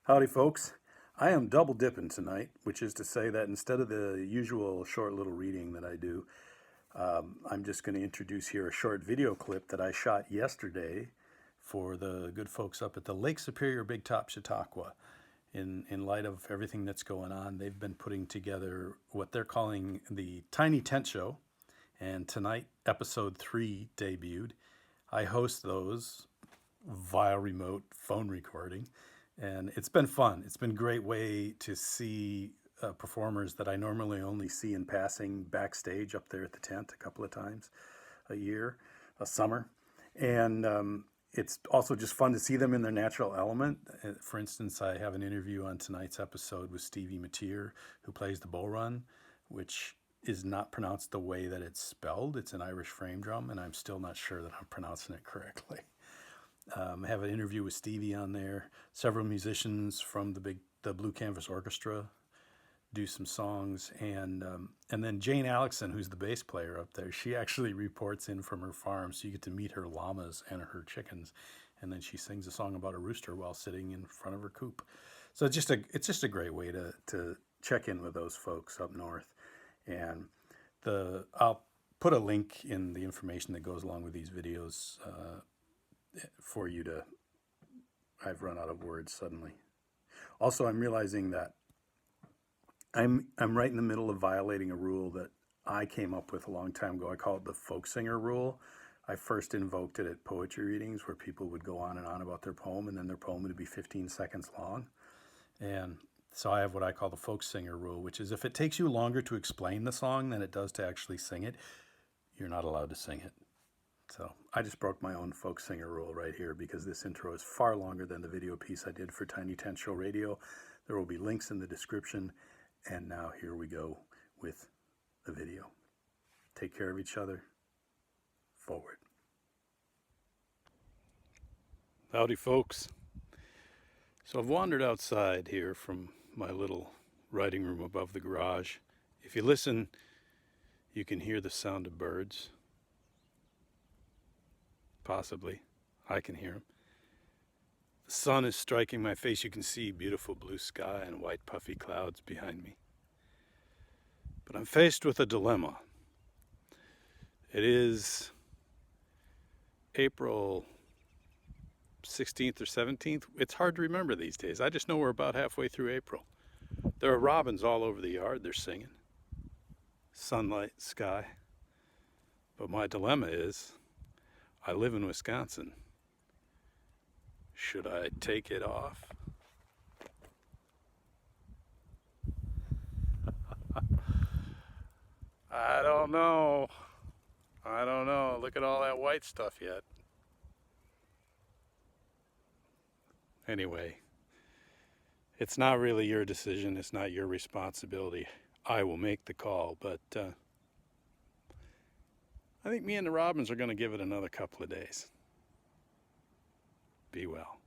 Howdy, folks. I am double dipping tonight, which is to say that instead of the usual short little reading that I do, I'm just going to introduce here a short video clip that I shot yesterday for the good folks up at the Lake Superior Big Top Chautauqua. In light of everything that's going on, they've been putting together what they're calling the Tiny Tent Show, and tonight, episode 3 debuted. I host those via remote phone recording, and it's been fun. It's been a great way to see performers that I normally only see in passing backstage up there at the tent a couple of times a year, a summer. And it's also just fun to see them in their natural element. For instance, I have an interview on tonight's episode with Stevie Mateer, who plays the bull run, which is not pronounced the way that it's spelled. It's an Irish frame drum, and I'm still not sure that I'm pronouncing it correctly. I have an interview with Stevie on there. Several musicians from the Blue Canvas Orchestra do some songs, and then Jane Alexson, who's the bass player up there, she actually reports in from her farm, so you get to meet her llamas and her chickens, and then she sings a song about a rooster while sitting in front of her coop. So it's just a great way to check in with those folks up north, and I'll put a link in the information that goes along with these videos for you to. I've run out of words suddenly. Also, I'm realizing that I'm right in the middle of violating a rule that I came up with a long time ago. I call it the folk singer rule. I first invoked it at poetry readings where people would go on and on about their poem, and then their poem would be 15 seconds long. And so I have what I call the folk singer rule, which is if it takes you longer to explain the song than it does to actually sing it, you're not allowed to sing it. So I just broke my own folk singer rule right here because this intro is far longer than the video piece I did for Tiny Tent Show Radio. There will be links in the description. And now here we go with the video. Take care of each other. Forward. Howdy, folks. So I've wandered outside here from my little writing room above the garage. If you listen, you can hear the sound of birds. Possibly. I can hear them. The sun is striking my face. You can see beautiful blue sky and white puffy clouds behind me. But I'm faced with a dilemma. It is April 16th or 17th. It's hard to remember these days. I just know we're about halfway through April. There are robins all over the yard. They're singing. Sunlight, sky. But my dilemma is, I live in Wisconsin. Should I take it off? I don't know. Look at all that white stuff yet. Anyway, it's not really your decision. It's not your responsibility. I will make the call, but I think me and the robins are going to give it another couple of days. Be well.